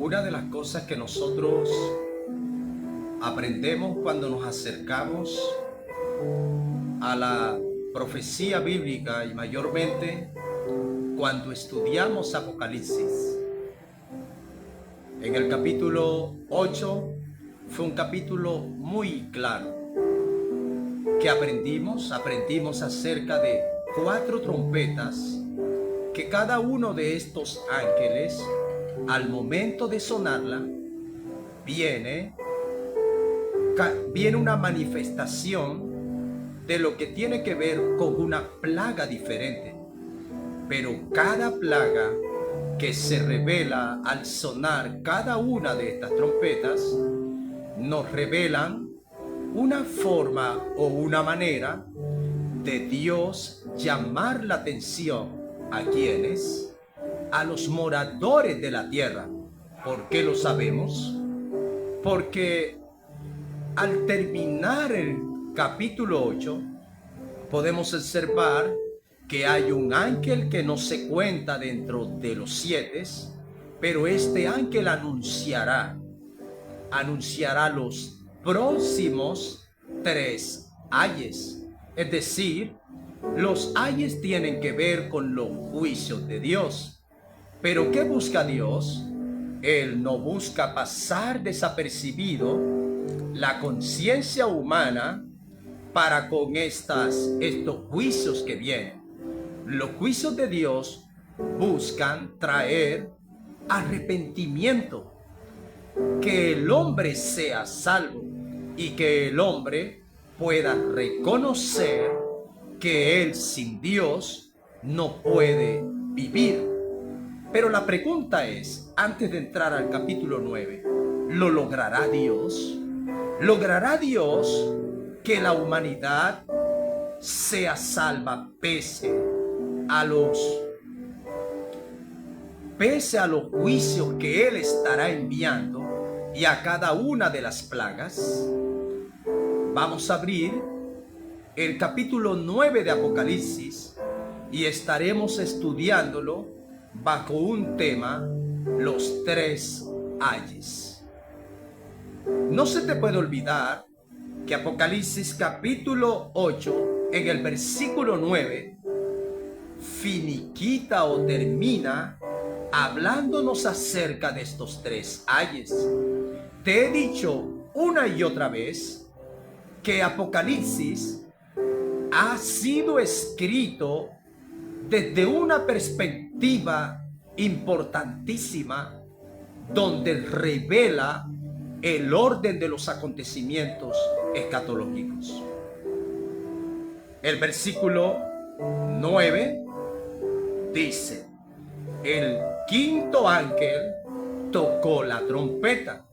Una de las cosas que nosotros aprendemos cuando nos acercamos a la profecía bíblica y mayormente cuando estudiamos Apocalipsis, en el capítulo 8 fue un capítulo muy claro que aprendimos acerca de 4 trompetas que cada uno de estos ángeles, al momento de sonarla, viene una manifestación de lo que tiene que ver con una plaga diferente. Pero cada plaga que se revela al sonar cada una de estas trompetas nos revelan una forma o una manera de Dios llamar la atención a quienes, a los moradores de la tierra. ¿Por qué lo sabemos? Porque al terminar el capítulo 8 podemos observar que hay un ángel que no se cuenta dentro de los 7, pero este ángel anunciará los próximos 3 ayes. Es decir, los ayes tienen que ver con los juicios de Dios. Pero ¿qué busca Dios? Él no busca pasar desapercibido la conciencia humana para con estos juicios que vienen. Los juicios de Dios buscan traer arrepentimiento, que el hombre sea salvo y que el hombre pueda reconocer que él sin Dios no puede vivir. Pero la pregunta es, antes de entrar al capítulo 9, ¿lo logrará Dios? ¿Logrará Dios que la humanidad sea salva pese a los juicios que Él estará enviando y a cada una de las plagas? Vamos a abrir el capítulo 9 de Apocalipsis y estaremos estudiándolo bajo un tema, los 3 ayes. No se te puede olvidar que Apocalipsis capítulo 8 en el versículo 9 finiquita o termina hablándonos acerca de estos 3 ayes. Te he dicho una y otra vez que Apocalipsis ha sido escrito desde una perspectiva importantísima donde revela el orden de los acontecimientos escatológicos. El versículo 9 dice: el quinto ángel tocó la trompeta.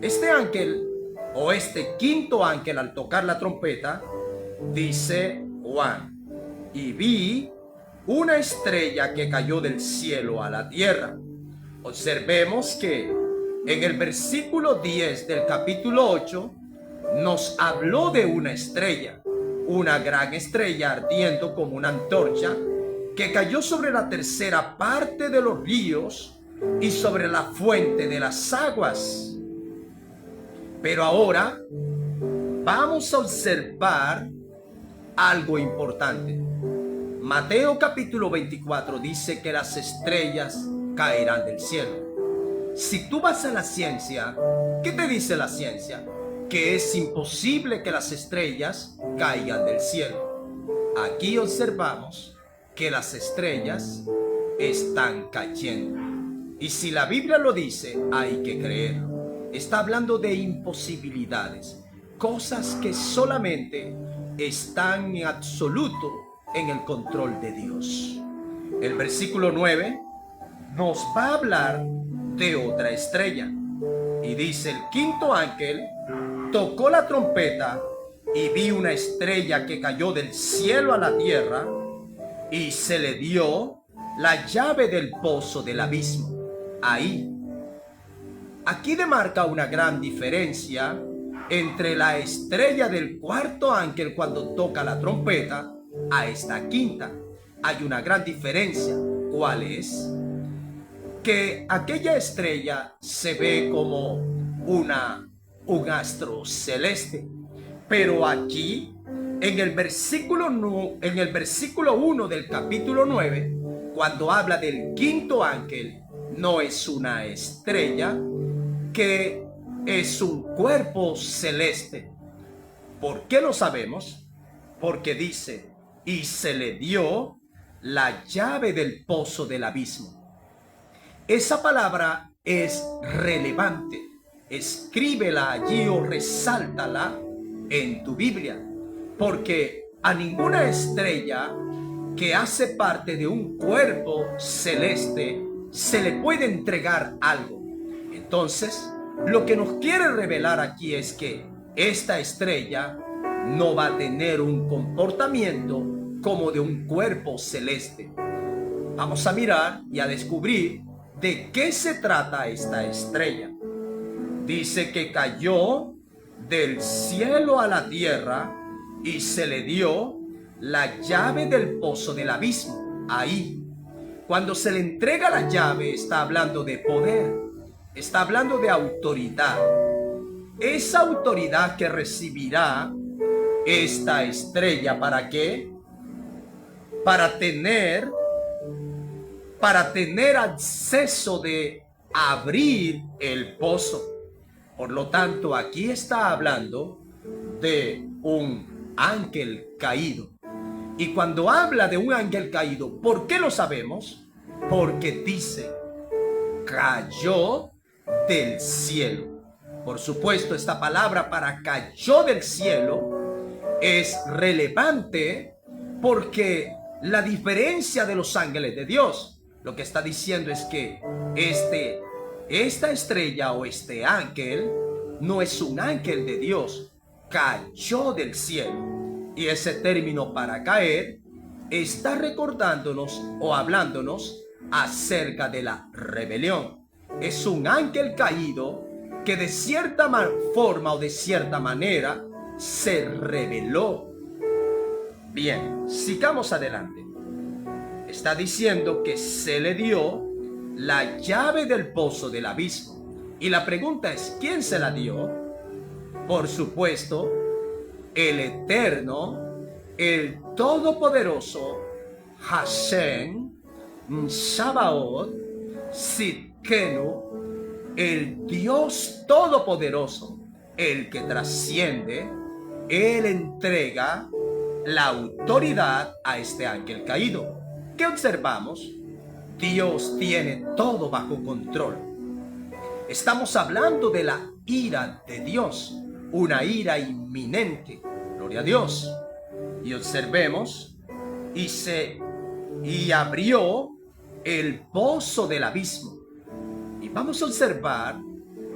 Este ángel o este quinto ángel, al tocar la trompeta, dice Juan: y vi una estrella que cayó del cielo a la tierra. Observemos que en el versículo 10 del capítulo 8 nos habló de una estrella, una gran estrella ardiendo como una antorcha, que cayó sobre la tercera parte de los ríos y sobre la fuente de las aguas. Pero ahora vamos a observar algo importante. Mateo capítulo 24 dice que las estrellas caerán del cielo. Si tú vas a la ciencia, ¿qué te dice la ciencia? Que es imposible que las estrellas caigan del cielo. Aquí observamos que las estrellas están cayendo. Y si la Biblia lo dice, hay que creerlo. Está hablando de imposibilidades, cosas que solamente están en absoluto en el control de Dios. El versículo 9 nos va a hablar de otra estrella y dice: el quinto ángel tocó la trompeta y vi una estrella que cayó del cielo a la tierra y se le dio la llave del pozo del abismo. Aquí demarca una gran diferencia entre la estrella del cuarto ángel cuando toca la trompeta a esta quinta. Hay una gran diferencia. ¿Cuál es? que aquella estrella se ve como un astro celeste. Pero aquí, en el versículo 1 del capítulo 9, cuando habla del quinto ángel, no es una estrella, que es un cuerpo celeste. ¿Por qué lo sabemos? Porque dice, y se le dio la llave del pozo del abismo. Esa palabra es relevante. Escríbela allí o resáltala en tu Biblia, porque a ninguna estrella que hace parte de un cuerpo celeste se le puede entregar algo. Entonces, lo que nos quiere revelar aquí es que esta estrella no va a tener un comportamiento como de un cuerpo celeste. Vamos a mirar y a descubrir de qué se trata esta estrella. Dice que cayó del cielo a la tierra y se le dio la llave del pozo del abismo. Ahí, cuando se le entrega la llave, está hablando de poder, está hablando de autoridad. Esa autoridad que recibirá esta estrella, ¿para qué? Para tener acceso de abrir el pozo. Por lo tanto, aquí está hablando de un ángel caído. Y cuando habla de un ángel caído, ¿por qué lo sabemos? Porque dice, cayó del cielo. Por supuesto, esta palabra para cayó del cielo es relevante porque la diferencia de los ángeles de Dios, lo que está diciendo es que esta estrella o este ángel no es un ángel de Dios, cayó del cielo. Y ese término para caer está recordándonos o hablándonos acerca de la rebelión. Es un ángel caído que de cierta forma o de cierta manera se rebeló. Bien, sigamos adelante. Está diciendo que se le dio la llave del pozo del abismo. Y la pregunta es, ¿quién se la dio? Por supuesto, el eterno, el todopoderoso, Hashem, Sabaoth, Sidkenu, el Dios todopoderoso, el que trasciende. Él entrega la autoridad a este ángel caído. ¿Qué observamos? Dios tiene todo bajo control. Estamos hablando de la ira de Dios, una ira inminente. Gloria a Dios. Y observemos, y abrió el pozo del abismo. Y vamos a observar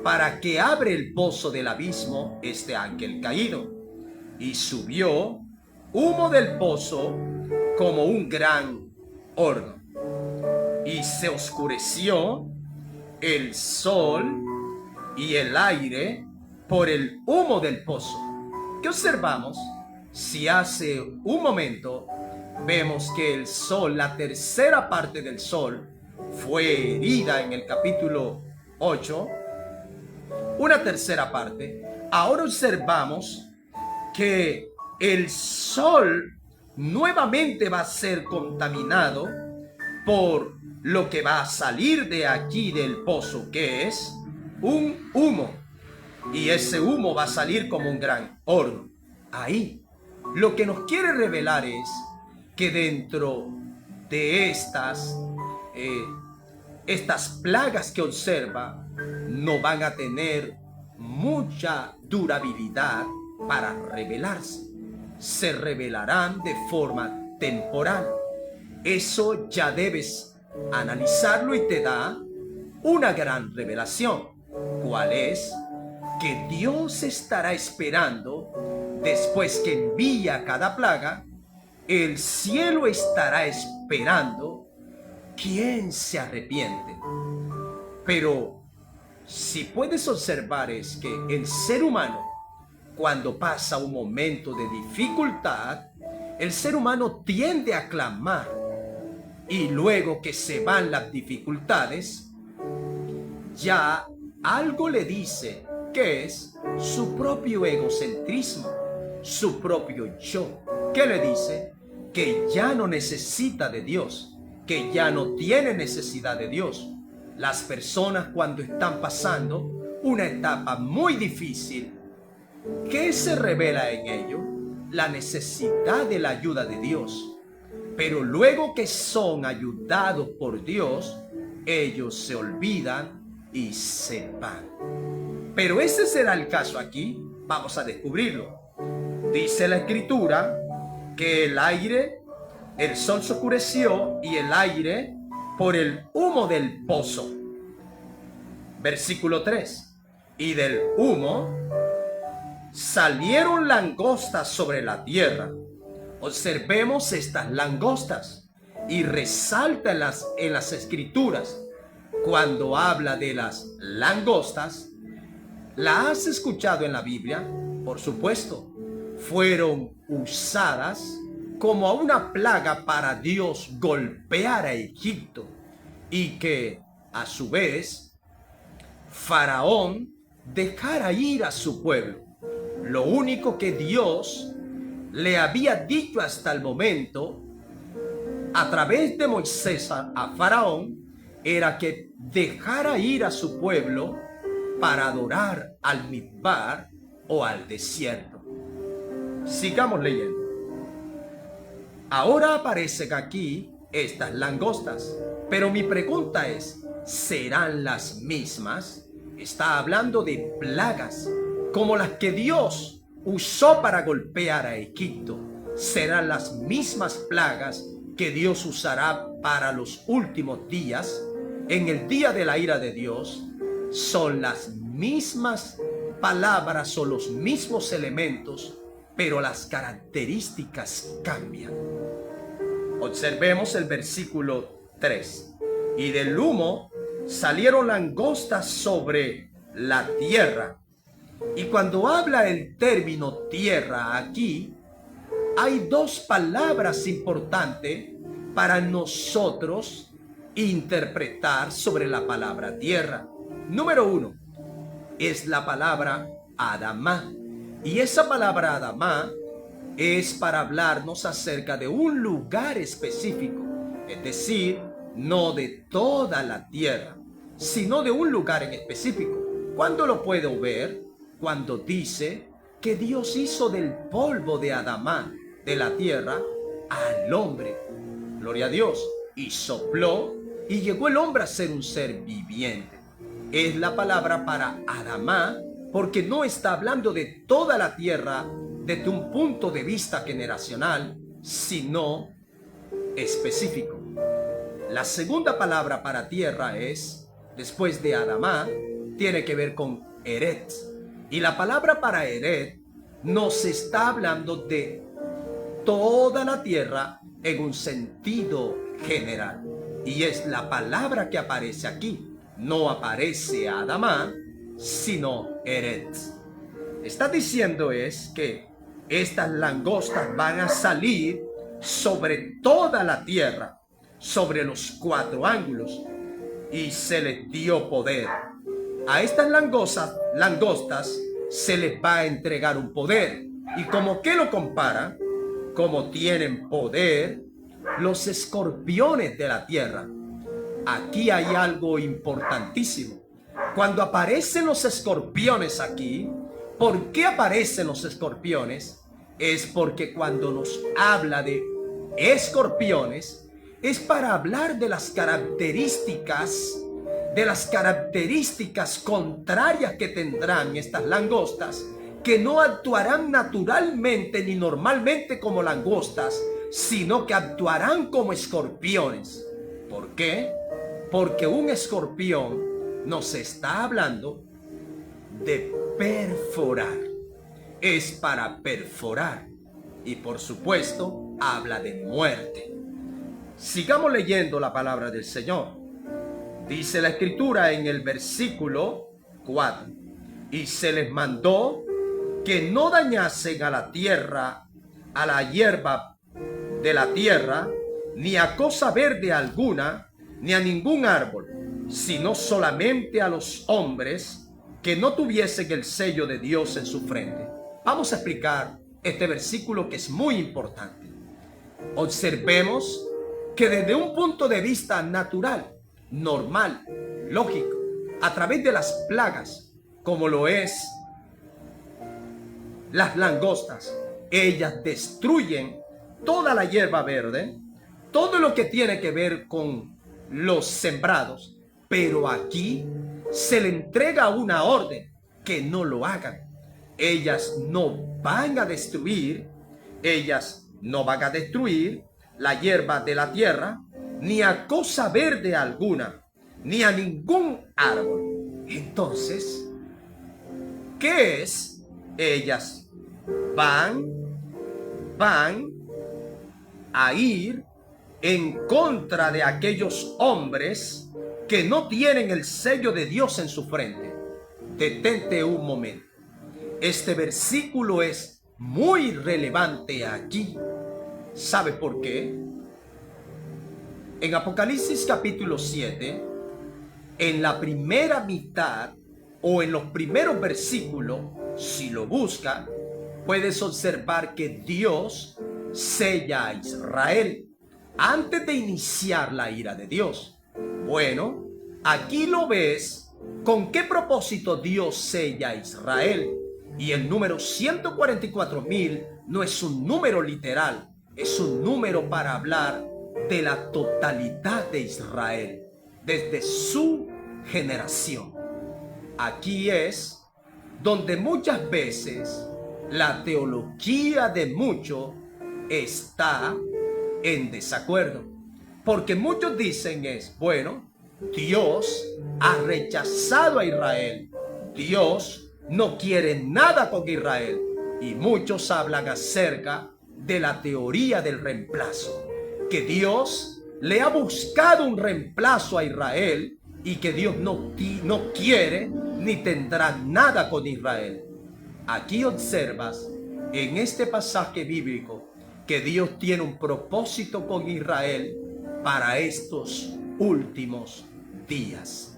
para qué abre el pozo del abismo este ángel caído. Y subió humo del pozo como un gran horno. Y se oscureció el sol y el aire por el humo del pozo. ¿Qué observamos? Si hace un momento vemos que el sol, la tercera parte del sol, fue herida en el capítulo 8, una tercera parte. Ahora observamos que el sol nuevamente va a ser contaminado por lo que va a salir de aquí del pozo, que es un humo. Y ese humo va a salir como un gran horno. Ahí, lo que nos quiere revelar es que dentro de estas plagas que observa, no van a tener mucha durabilidad para revelarse. Se revelarán de forma temporal. Eso ya debes analizarlo y te da una gran revelación. ¿Cuál es? Que Dios estará esperando, después que envía cada plaga, el cielo estará esperando quién se arrepiente. Pero si puedes observar es que el ser humano, cuando pasa un momento de dificultad, el ser humano tiende a clamar. Y luego que se van las dificultades, ya algo le dice que es su propio egocentrismo, su propio yo. ¿Qué le dice? Que ya no necesita de Dios, que ya no tiene necesidad de Dios. Las personas cuando están pasando una etapa muy difícil, ¿qué se revela en ello? La necesidad de la ayuda de Dios. Pero luego que son ayudados por Dios, ellos se olvidan y se van. Pero ese será el caso aquí. Vamos a descubrirlo. Dice la Escritura que el sol se oscureció y el aire por el humo del pozo. Versículo 3. Y del humo salieron langostas sobre la tierra. Observemos estas langostas y resalta en las Escrituras cuando habla de las langostas. ¿La has escuchado en la Biblia? Por supuesto. Fueron usadas como una plaga para Dios golpear a Egipto y que a su vez Faraón dejara ir a su pueblo. Lo único que Dios le había dicho hasta el momento a través de Moisés a Faraón era que dejara ir a su pueblo para adorar al Midbar o al desierto. Sigamos leyendo. Ahora aparecen aquí estas langostas, pero mi pregunta es, ¿serán las mismas? Está hablando de plagas, como las que Dios usó para golpear a Egipto. ¿Serán las mismas plagas que Dios usará para los últimos días? En el día de la ira de Dios, son las mismas palabras o los mismos elementos, pero las características cambian. Observemos el versículo 3. Y del humo salieron langostas sobre la tierra. Y cuando habla el término tierra aquí, hay dos palabras importantes para nosotros interpretar sobre la palabra tierra. Número 1 es la palabra Adamá. Y esa palabra Adamá es para hablarnos acerca de un lugar específico, es decir, no de toda la tierra, sino de un lugar en específico. ¿Cuándo lo puedo ver? Cuando dice que Dios hizo del polvo de Adamá, de la tierra, al hombre. Gloria a Dios. Y sopló y llegó el hombre a ser un ser viviente. Es la palabra para Adamá, porque no está hablando de toda la tierra desde un punto de vista generacional, sino específico. La segunda palabra para tierra es, después de Adamá, tiene que ver con Eret. Y la palabra para Eret nos está hablando de toda la tierra en un sentido general. Y es la palabra que aparece aquí. No aparece Adamá, sino Eret. Está diciendo es que estas langostas van a salir sobre toda la tierra, sobre los 4 ángulos, y se les dio poder. A estas langostas se les va a entregar un poder. Y como que lo compara, como tienen poder los escorpiones de la tierra. Aquí hay algo importantísimo. Cuando aparecen los escorpiones aquí, ¿por qué aparecen los escorpiones? Es porque cuando nos habla de escorpiones, es para hablar de las características contrarias que tendrán estas langostas, que no actuarán naturalmente ni normalmente como langostas, sino que actuarán como escorpiones. ¿Por qué? Porque un escorpión nos está hablando de perforar. Es para perforar. Y por supuesto, habla de muerte. Sigamos leyendo la palabra del Señor. Dice la Escritura en el versículo 4. Y se les mandó que no dañasen a la tierra, a la hierba de la tierra, ni a cosa verde alguna, ni a ningún árbol. sino solamente a los hombres que no tuviesen el sello de Dios en su frente. Vamos a explicar este versículo que es muy importante. Observemos que desde un punto de vista natural, normal, lógico, a través de las plagas, como lo es las langostas, ellas destruyen toda la hierba verde, todo lo que tiene que ver con los sembrados, pero aquí se le entrega una orden que no lo hagan. Ellas no van a destruir, la hierba de la tierra, ni a cosa verde alguna, ni a ningún árbol. Entonces, ¿qué es? Ellas van a ir en contra de aquellos hombres que no tienen el sello de Dios en su frente. Detente un momento. Este versículo es muy relevante aquí. ¿Sabe por qué? En Apocalipsis capítulo 7, en la primera mitad o en los primeros versículos, si lo busca, puedes observar que Dios sella a Israel antes de iniciar la ira de Dios. Bueno, aquí lo ves. ¿Con qué propósito Dios sella a Israel? Y el número 144,000 no es un número literal, es un número para hablar de la totalidad de Israel, desde su generación. Aquí es donde muchas veces la teología de muchos está en desacuerdo, porque muchos dicen bueno, Dios ha rechazado a Israel, Dios no quiere nada con Israel, y muchos hablan acerca de la teoría del reemplazo, que Dios le ha buscado un reemplazo a Israel y que Dios no quiere ni tendrá nada con Israel. Aquí observas en este pasaje bíblico que Dios tiene un propósito con Israel para estos últimos días.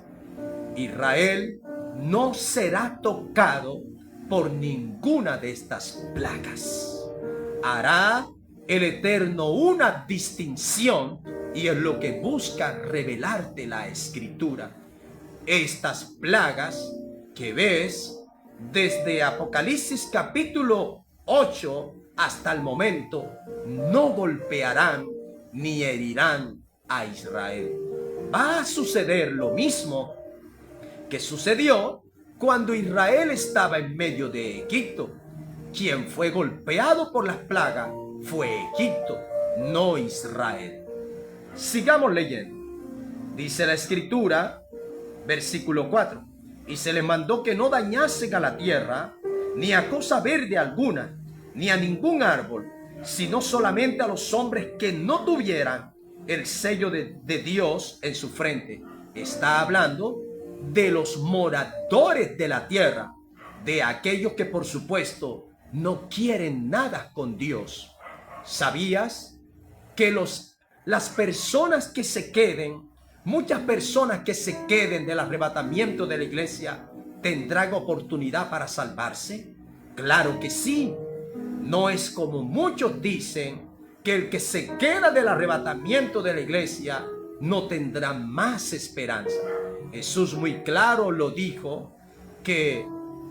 Israel no será tocado por ninguna de estas plagas. Hará el Eterno una distinción, y es lo que busca revelarte la Escritura. Estas plagas que ves desde Apocalipsis capítulo 8 hasta el momento no golpearán ni herirán a Israel. Va a suceder lo mismo que sucedió cuando Israel estaba en medio de Egipto. Quien fue golpeado por las plagas fue Egipto, no Israel. Sigamos leyendo. Dice la Escritura, versículo 4: y se les mandó que no dañasen a la tierra, ni a cosa verde alguna, ni a ningún árbol, sino solamente a los hombres que no tuvieran el sello de Dios en su frente. Está hablando de los moradores de la tierra, de aquellos que por supuesto no quieren nada con Dios. ¿Sabías que las personas que se queden, muchas personas que se queden del arrebatamiento de la iglesia, tendrán oportunidad para salvarse? Claro que sí. No es como muchos dicen, que el que se queda del arrebatamiento de la iglesia no tendrá más esperanza. Jesús muy claro lo dijo, que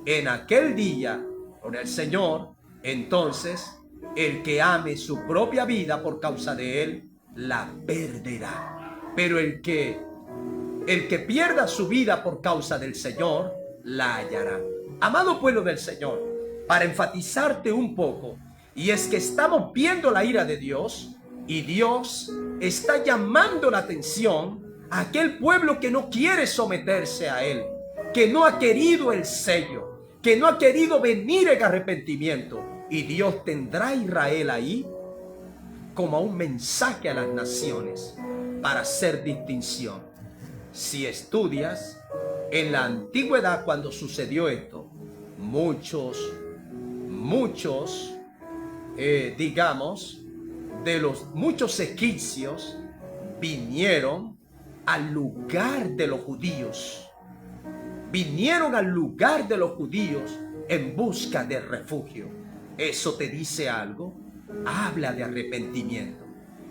en aquel día, por el Señor, entonces el que ame su propia vida por causa de él, la perderá. Pero el que pierda su vida por causa del Señor, la hallará. Amado pueblo del Señor, para enfatizarte un poco, y es que estamos viendo la ira de Dios, y Dios está llamando la atención a aquel pueblo que no quiere someterse a Él, que no ha querido el sello, que no ha querido venir en arrepentimiento. Y Dios tendrá a Israel ahí como un mensaje a las naciones para hacer distinción. Si estudias en la antigüedad cuando sucedió esto, muchos digamos, de los muchos egipcios vinieron al lugar de los judíos. Vinieron al lugar de los judíos en busca de refugio. ¿Eso te dice algo? Habla de arrepentimiento.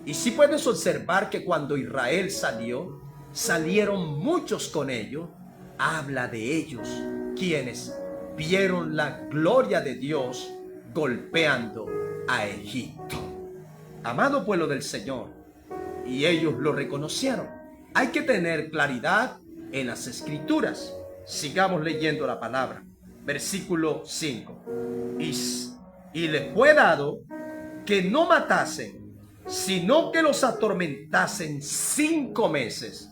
Y si puedes observar que cuando Israel salió, salieron muchos con ellos. Habla de ellos, quienes vieron la gloria de Dios golpeando a Egipto. Amado pueblo del Señor, y ellos lo reconocieron. Hay que tener claridad en las Escrituras. Sigamos leyendo la palabra. Versículo 5. Y les fue dado que no matasen, sino que los atormentasen 5 meses.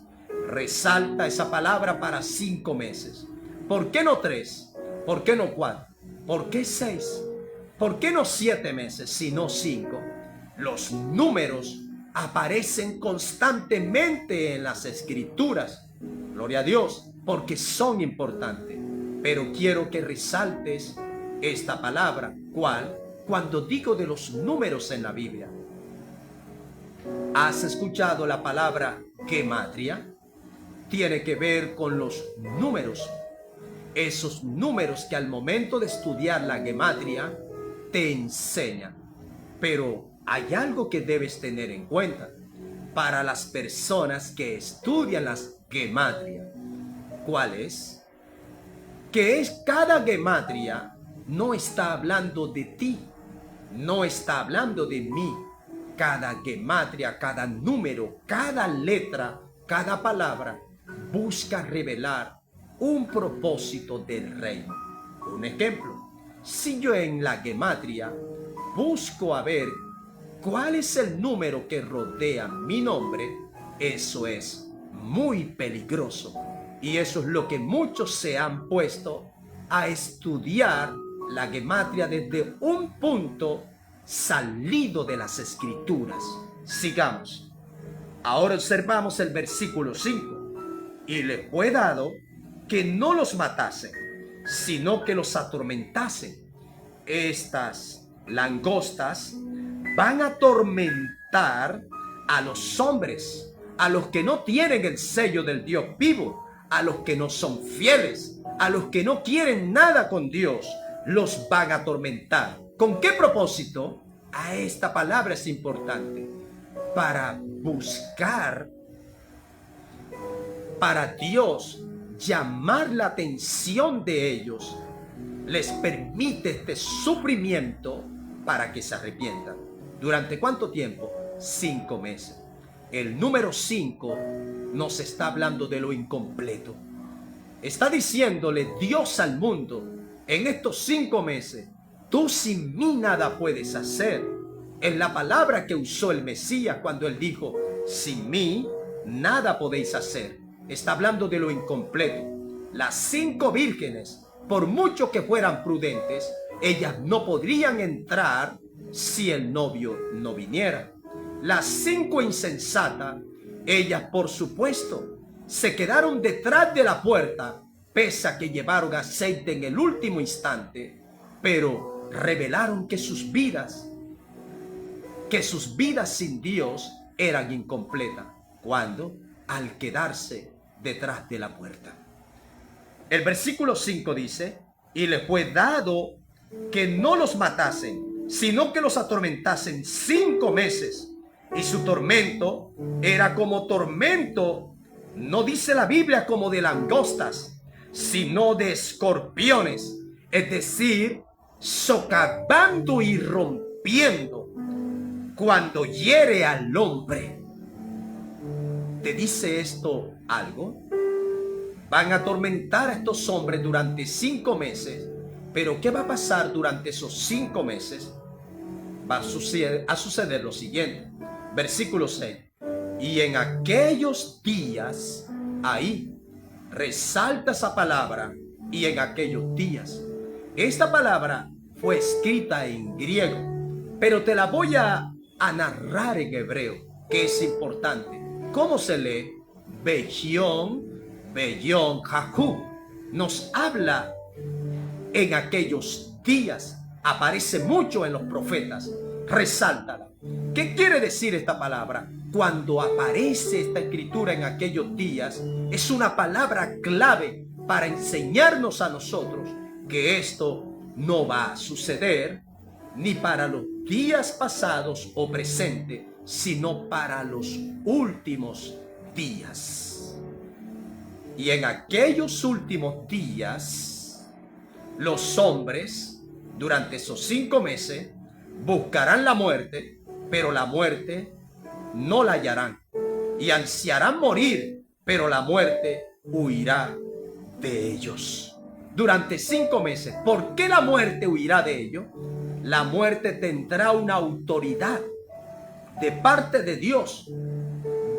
Resalta esa palabra para 5 meses. ¿Por qué no 3? ¿Por qué no 4? ¿Por qué 6? ¿Por qué no 7 meses, sino 5? Los números aparecen constantemente en las Escrituras. Gloria a Dios, porque son importantes. Pero quiero que resaltes esta palabra. ¿Cuál? Cuando digo de los números en la Biblia. ¿Has escuchado la palabra gematria? Tiene que ver con los números. Esos números que al momento de estudiar la gematria te enseñan. Pero hay algo que debes tener en cuenta para las personas que estudian las gematria. ¿Cuál es? Que es cada gematria no está hablando de ti, no está hablando de mí. Cada gematria, cada número, cada letra, cada palabra busca revelar un propósito del reino. Un ejemplo, si yo en la gematria busco a ver cuál es el número que rodea mi nombre, eso es muy peligroso. Y eso es lo que muchos se han puesto a estudiar la gematria desde un punto salido de las Escrituras. Sigamos. Ahora observamos el versículo 5. Y les fue dado que no los matasen, sino que los atormentasen. Estas langostas van a atormentar a los hombres, a los que no tienen el sello del Dios vivo, a los que no son fieles, a los que no quieren nada con Dios, los van a atormentar. ¿Con qué propósito? A esta palabra es importante. Para buscar, para Dios llamar la atención de ellos, les permite este sufrimiento para que se arrepientan. ¿Durante cuánto tiempo? 5 meses. El número 5 nos está hablando de lo incompleto. Está diciéndole Dios al mundo, en estos 5 meses, tú sin mí nada puedes hacer. Es la palabra que usó el Mesías cuando él dijo, sin mí nada podéis hacer. Está hablando de lo incompleto. Las 5 vírgenes, por mucho que fueran prudentes, ellas no podrían entrar si el novio no viniera. Las 5 insensatas, ellas por supuesto se quedaron detrás de la puerta, pese a que llevaron aceite en el último instante, pero revelaron que sus vidas sin Dios eran incompletas. ¿Cuándo? Al quedarse detrás de la puerta. El versículo 5 dice, y le fue dado que no los matasen, sino que los atormentasen 5 meses. Y su tormento era como tormento, no dice la Biblia como de langostas, sino de escorpiones, es decir, socavando y rompiendo cuando hiere al hombre. ¿Te dice esto algo? Van a atormentar a estos hombres durante 5 meses, pero ¿qué va a pasar durante esos 5 meses? Va a suceder lo siguiente. Versículo 6. Y en aquellos días, ahí resalta esa palabra, y en aquellos días. Esta palabra fue escrita en griego, pero te la voy a narrar en hebreo, que es importante. ¿Cómo se lee? Bejión, Jajú. Nos habla en aquellos días. Aparece mucho en los profetas. Resáltala. ¿Qué quiere decir esta palabra? cuando aparece esta escritura en aquellos días, es una palabra clave para enseñarnos a nosotros que esto no va a suceder ni para los días pasados o presentes, sino para los últimos días. Y en aquellos últimos días, los hombres, durante esos 5 meses, buscarán la muerte, pero la muerte no la hallarán. Y ansiarán morir, pero la muerte huirá de ellos. Durante 5 meses. ¿Por qué la muerte huirá de ellos? La muerte tendrá una autoridad de parte de Dios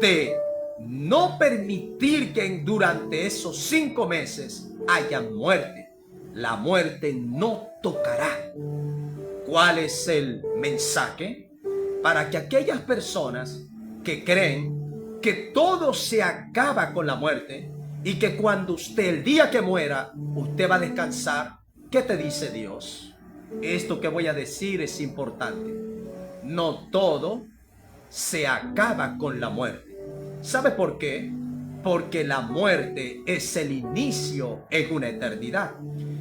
de no permitir que durante esos 5 meses haya muerte. La muerte no tocará. ¿Cuál es el mensaje? Para que aquellas personas que creen que todo se acaba con la muerte y que cuando usted, el día que muera, usted va a descansar, ¿qué te dice Dios? Esto que voy a decir es importante. No todo se acaba con la muerte. ¿Sabe por qué? Porque la muerte es el inicio en una eternidad.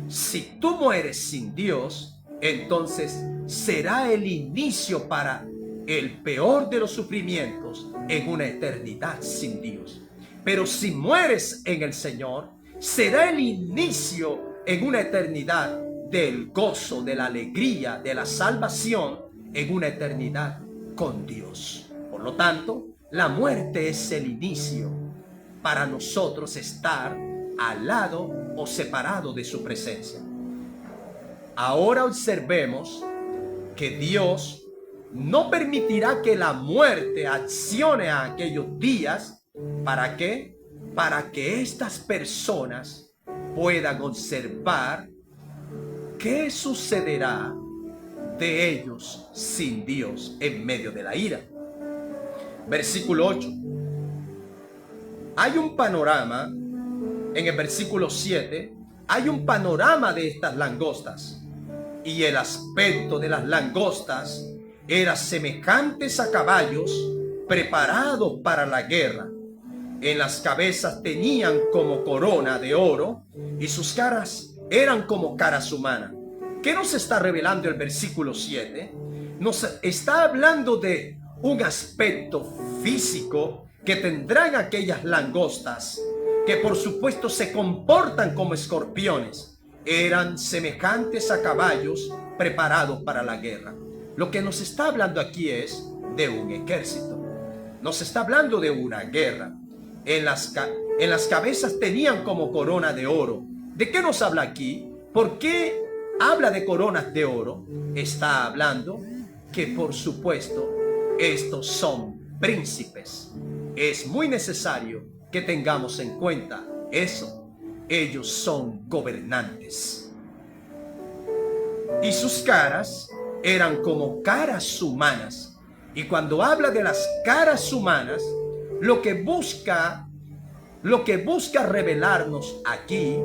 Si tú mueres sin Dios, entonces será el inicio para el peor de los sufrimientos en una eternidad sin Dios. Pero si mueres en el Señor, será el inicio en una eternidad del gozo, de la alegría, de la salvación, en una eternidad con Dios. Por lo tanto, la muerte es el inicio para nosotros estar al lado o separado de su presencia. Ahora observemos que Dios no permitirá que la muerte accione a aquellos días. ¿Para qué? Para que estas personas puedan observar qué sucederá de ellos sin Dios en medio de la ira. Versículo 8. Hay un panorama, en el versículo 7, hay un panorama de estas langostas. Y el aspecto de las langostas era semejantes a caballos preparados para la guerra. En las cabezas tenían como corona de oro y sus caras eran como caras humanas. ¿Qué nos está revelando el versículo 7? Nos está hablando de un aspecto físico que tendrán aquellas langostas, que por supuesto se comportan como escorpiones. Eran semejantes a caballos preparados para la guerra. Lo que nos está hablando aquí es de un ejército. Nos está hablando de una guerra. En las cabezas tenían como corona de oro. ¿De qué nos habla aquí? ¿Por qué habla de coronas de oro? Está hablando que por supuesto estos son príncipes. Es muy necesario que tengamos en cuenta eso. Ellos son gobernantes. Y sus caras eran como caras humanas. Y cuando habla de las caras humanas, lo que busca revelarnos aquí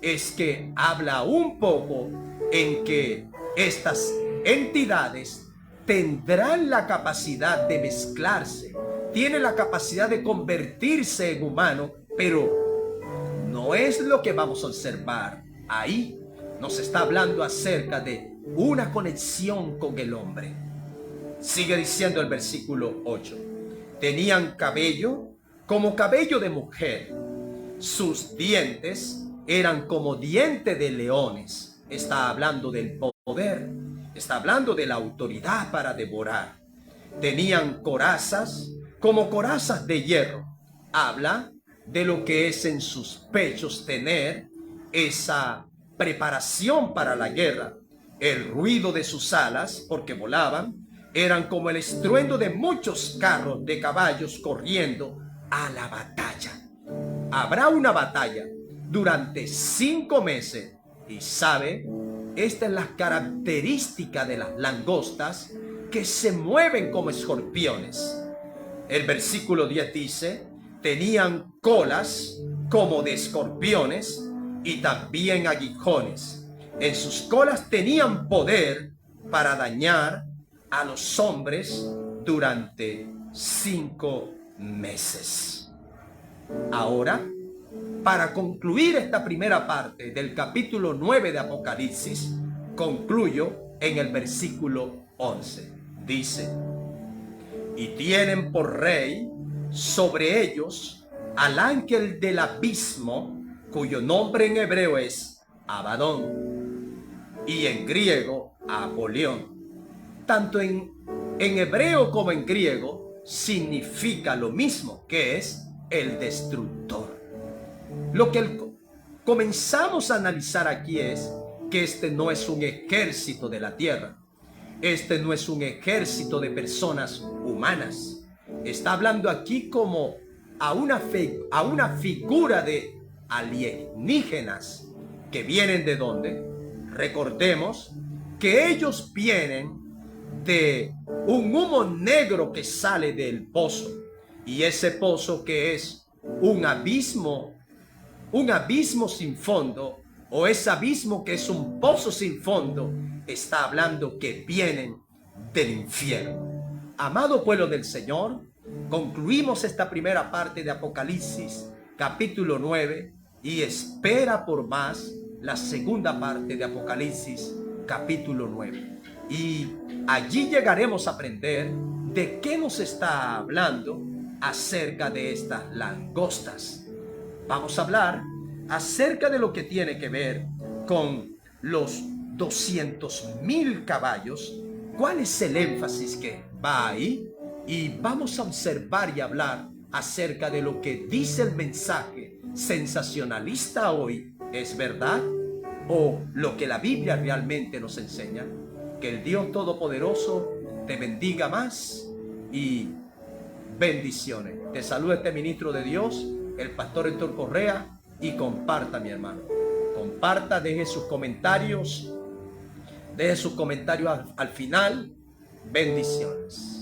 es que habla un poco en que estas entidades tendrán la capacidad de mezclarse, tienen la capacidad de convertirse en humano, pero no es lo que vamos a observar ahí. Nos está hablando acerca de una conexión con el hombre. Sigue diciendo el versículo 8. Tenían cabello como cabello de mujer. Sus dientes eran como dientes de leones. Está hablando del poder. Está hablando de la autoridad para devorar. Tenían corazas como corazas de hierro. Habla de lo que es en sus pechos tener esa preparación para la guerra. El ruido de sus alas, porque volaban, eran como el estruendo de muchos carros de caballos corriendo a la batalla. Habrá una batalla durante 5 meses. Y sabe, esta es la característica de las langostas, que se mueven como escorpiones. El versículo 10 dice, tenían colas como de escorpiones y también aguijones. En sus colas tenían poder para dañar a los hombres durante 5 meses. Ahora, para concluir esta primera parte del capítulo 9 de Apocalipsis, concluyo en el versículo 11. Dice: y tienen por rey sobre ellos al ángel del abismo, cuyo nombre en hebreo es Abadón y en griego Apolión. Tanto en hebreo como en griego significa lo mismo, que es el destructor. Lo que comenzamos a analizar aquí es que este no es un ejército de la tierra. Este no es un ejército de personas humanas. Está hablando aquí como a una figura de alienígenas que vienen ¿de dónde? Recordemos que ellos vienen de un humo negro que sale del pozo, y ese pozo que es un abismo sin fondo, o ese abismo que es un pozo sin fondo, está hablando que vienen del infierno. Amado pueblo del Señor, concluimos esta primera parte de Apocalipsis capítulo 9 y espera por más la segunda parte de Apocalipsis capítulo 9. Y allí llegaremos a aprender de qué nos está hablando acerca de estas langostas. Vamos a hablar acerca de lo que tiene que ver con los 200,000 caballos. ¿Cuál es el énfasis que va ahí? Y vamos a observar y hablar acerca de lo que dice el mensaje sensacionalista hoy. ¿Es verdad? ¿O lo que la Biblia realmente nos enseña? Que el Dios Todopoderoso te bendiga más y bendiciones. Te saluda este ministro de Dios, el pastor Héctor Correa, y comparta, mi hermano. Comparta, deje sus comentarios al final. Bendiciones.